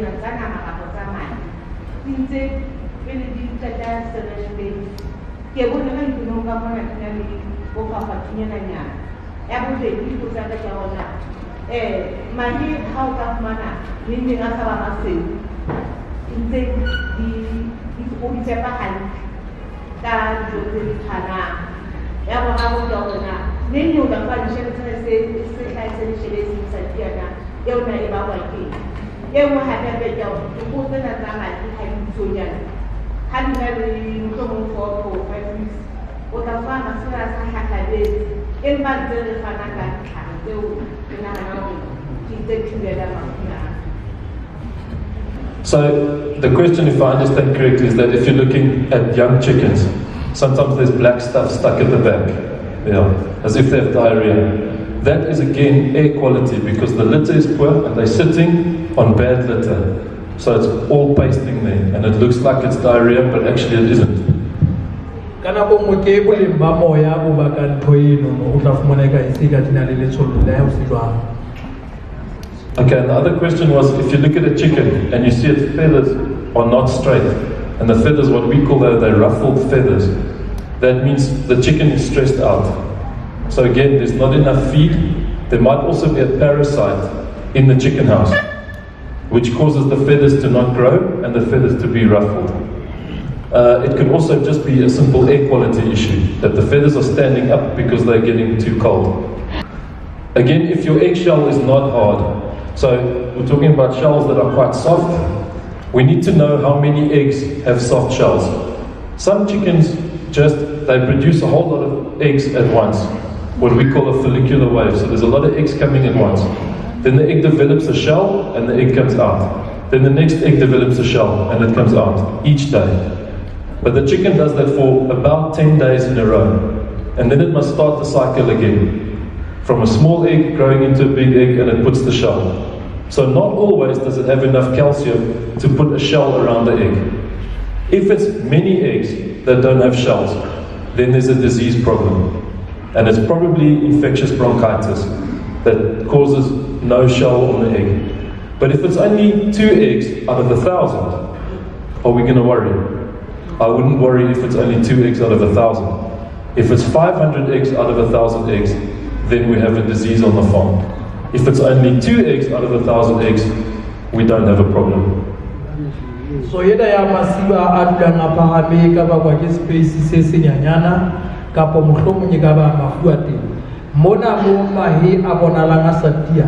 yang sana maka pertama. Tinjek pilih cerdas selesai. Dia pun dengan gunung kapal nanti buka hatinya nanya. Aku jadi itu saya jawabnya. Mari kau tak mana? Ini dengan salah masih. Tinjek di sekolah cepahan. Dan juga di tanah. Ya kamu jawabnya. Nini udah kan saya sediana. Ya udah ibadah lagi. Ya mau ada bejauh. Ibu tu nak zaman hari sujan. Hari hari untuk foto, Facebook. Otak faham masalah saya ada. Empat jenis fanakan. Itu kenapa kita tidak dapat. So the question, if I understand correctly, is that if you're looking at young chickens, sometimes there's black stuff stuck at the back, as if they have diarrhea. That is again air quality because the litter is poor and they're sitting on bad litter. So it's all pasting there and it looks like it's diarrhea, but actually it isn't. Okay, and the other question was, if you look at a chicken and you see its feathers are not straight, and the feathers, what we call they're ruffled feathers, that means the chicken is stressed out. So again, there's not enough feed. There might also be a parasite in the chicken house, which causes the feathers to not grow and the feathers to be ruffled. It can also just be a simple air quality issue, that the feathers are standing up because they're getting too cold. Again, if your eggshell is not hard, so we're talking about shells that are quite soft, we need to know how many eggs have soft shells. Some chickens they produce a whole lot of eggs at once, what we call a follicular wave. So there's a lot of eggs coming at once. Then the egg develops a shell and the egg comes out. Then the next egg develops a shell and it comes out each day. But the chicken does that for about 10 days in a row. And then it must start the cycle again. From a small egg growing into a big egg and it puts the shell. So not always does it have enough calcium to put a shell around the egg. If it's many eggs that don't have shells, then there's a disease problem. And it's probably infectious bronchitis that causes no shell on the egg. But if it's only 2 eggs out of 1,000, are we going to worry? I wouldn't worry if it's only 2 eggs out of 1,000. If it's 500 eggs out of 1,000 eggs, then we have a disease on the farm. If it's only 2 eggs out of 1,000 eggs, we don't have a problem. So yeda ya masiba adula ngapahame kaba kwa space sesi nyanyana kapo mhlomo nyikaba mafuati mona mo mahi abona langa satia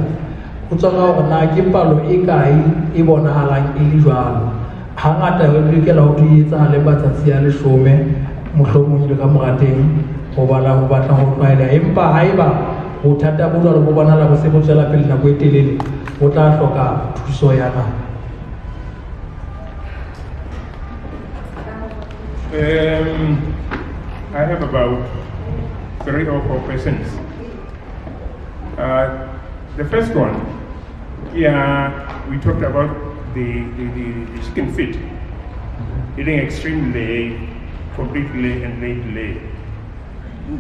kutsanga ona ke palo e kae e bona halang e le jwalo hangata re lokela ho tsetsa le batsatsi ya leshome mhlomo nyile ka morateng ho bala ho batla ho tlaela empa haiba ho thata bo jwalo bo bona la bo se bo tsela pele na go etelele o tla hloka thuso ya na. I have about 3 or 4 questions. The first one, we talked about the chicken feed, eating extreme lay, complete lay, and late lay.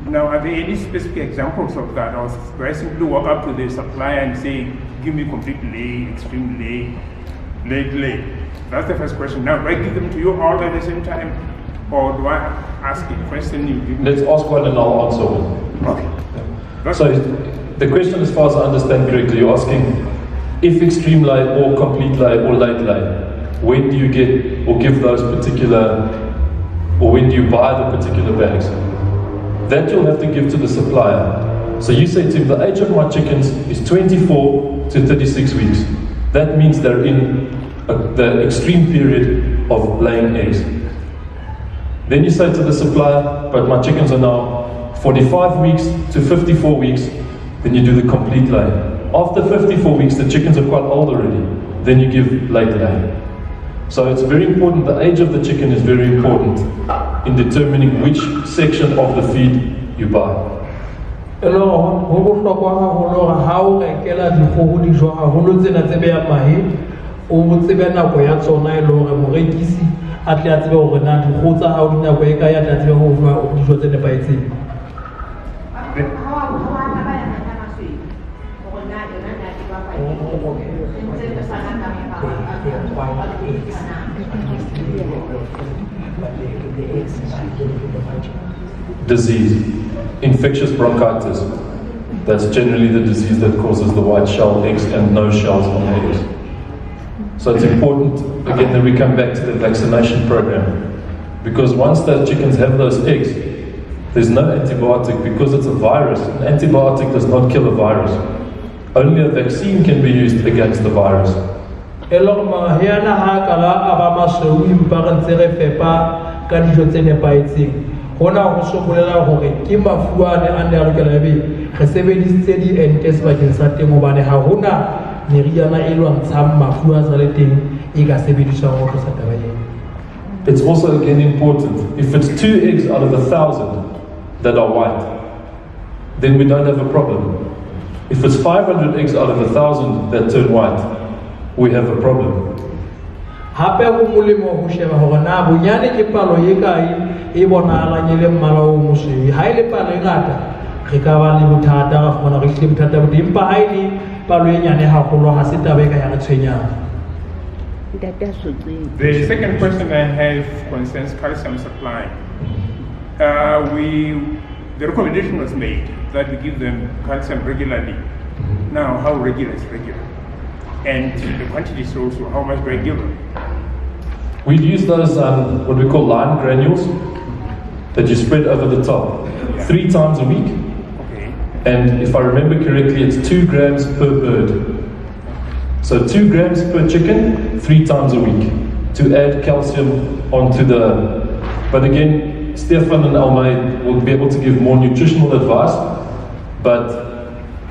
Now, are there any specific examples of that, or do I simply walk up to the supplier and say, give me complete lay, extreme lay, late lay? That's the first question. Now, do I give them to you all at the same time? Or do I ask a question? Let's ask one and I'll answer one. Okay. So the question, as far as I understand correctly, you're asking if extreme lay or complete lay or late lay, when do you get or give those particular, or when do you buy the particular bags? That you'll have to give to the supplier. So you say to him, the age of my chickens is 24 to 36 weeks. That means they're in the extreme period of laying eggs. Then you say to the supplier, but my chickens are now 45 weeks to 54 weeks. Then you do the complete lay. After 54 weeks, the chickens are quite old already. Then you give late lay. So it's very important, the age of the chicken is very important in determining which section of the feed you buy. Alors, ho bohlokwa haholo ha o rekela dikgoho dijo haholo tsena tse beya mahe o botsebe nako ya tsona e le hore morekisi a tle a tsebe hore na dikgoho tsa hao di nako e kae a tla tsebe ho fa dijo tse nepahetseng. white eggs. But the eggs are getting the white. Disease, infectious bronchitis. That's generally the disease that causes the white shell eggs and no shells on the eggs. So it's important, again, that we come back to the vaccination program. Because once those chickens have those eggs, there's no antibiotic because it's a virus. An antibiotic does not kill a virus. Only a vaccine can be used against the virus. Hona ho sokolela hore ke mafu a ne a ne a lokela ebe re sebedisitse di-entes bakeng sa teng hobane ha hona meriana e lwantshang mafu a sa le teng e ka sebediswang ho tlosa taba eo. It's also again important, if it's 2 eggs out of 1,000 that are white, then we don't have a problem. If it's 500 eggs out of 1,000 that turn white, we have a problem. Hape ho molemo ho sheba hore na bonyane ke palo e kae e bonahalang e le mmala o mosweu. Ha e le palo e ngata re ka ba le bothata ra fumana re hlile bothata bo empa ha e le palo e nyane haholo ha se taba e ka ya re tshwenyang. The second question I have concerns calcium supply. The recommendation was made that we give them calcium regularly. Now, how regular is regular? And the quantities also, how much do I give them? We use those, what we call lime granules, that you spread over the top, 3 times a week. Okay. And if I remember correctly, it's 2 grams per bird. So 2 grams per chicken, 3 times a week, to add calcium onto the... But again, Stefan and Almay will be able to give more nutritional advice, but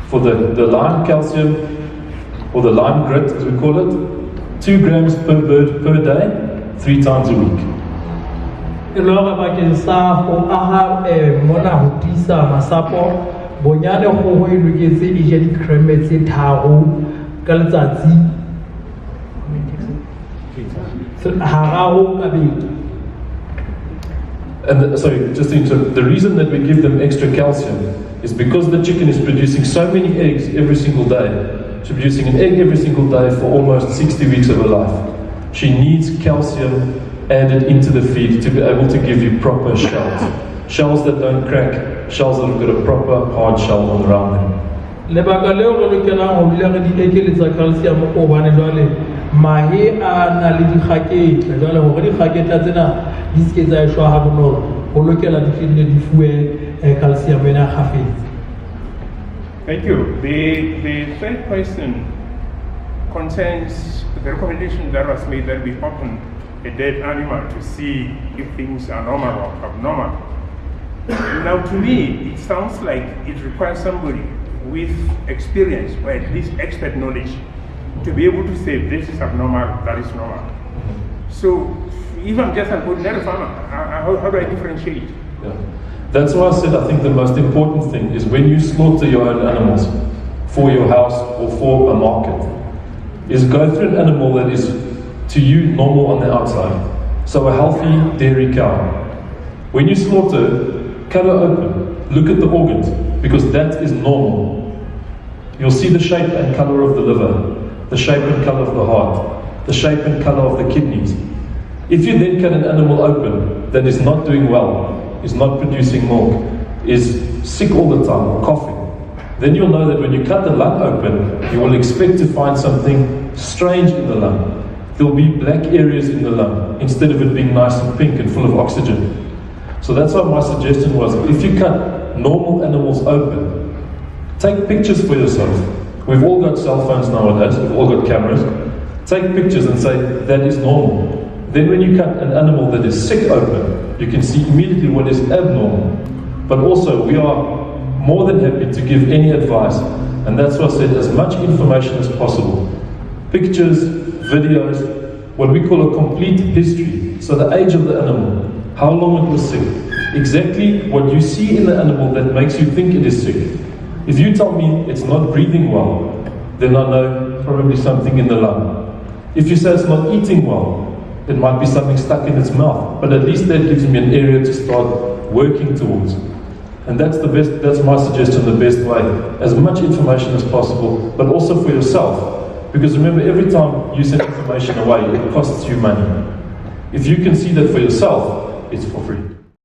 for the lime calcium, or the lime grit as we call it, 2 grams per bird per day, 3 times a week. Elora bakeng sa ho aha mona ho tisa masapo bonyane ho ho loketse e je di creme tse tharo ka letsatsi hararo ka beke. And sorry, just to interrupt, the reason that we give them extra calcium is because the chicken is producing so many eggs every single day. She's producing an egg every single day for almost 60 weeks of her life. She needs calcium added into the feed to be able to give you proper shells. Shells that don't crack, shells that have got a proper hard shell on around them. Lebaka leo re lokelang ho dula re di ekeletsa calcium ko bane jwale mahe a na le dikgaketla jwale hore dikgaketla tsena di se ke tsa shwa ha bonolo ho lokela di fille di fuwe calcium ena khafetsa. Thank you. The third question concerns the recommendation that was made that we open a dead animal to see if things are normal or abnormal. Now, to me, it sounds like it requires somebody with experience or at least expert knowledge to be able to say this is abnormal, that is normal. So, if I'm just an ordinary farmer, how do I differentiate? Yeah. That's why I said I think the most important thing is when you slaughter your own animals for your house or for a market, is go through an animal that is to you normal on the outside. So a healthy dairy cow. When you slaughter, cut her open, look at the organs, because that is normal. You'll see the shape and color of the liver, the shape and color of the heart, the shape and color of the kidneys. If you then cut an animal open that is not doing well, is not producing milk, is sick all the time, or coughing, then you'll know that when you cut the lung open, you will expect to find something strange in the lung. There'll be black areas in the lung, instead of it being nice and pink and full of oxygen. So that's why my suggestion was, if you cut normal animals open, take pictures for yourself. We've all got cell phones nowadays, we've all got cameras. Take pictures and say, that is normal. Then when you cut an animal that is sick open, you can see immediately what is abnormal. But also, we are more than happy to give any advice. And that's why I said as much information as possible. Pictures, videos, what we call a complete history. So the age of the animal, how long it was sick, exactly what you see in the animal that makes you think it is sick. If you tell me it's not breathing well, then I know probably something in the lung. If you say it's not eating well, it might be something stuck in its mouth, but at least that gives me an area to start working towards. And that's the best, that's my suggestion, the best way. As much information as possible, but also for yourself. Because remember, every time you send information away, it costs you money. If you can see that for yourself, it's for free.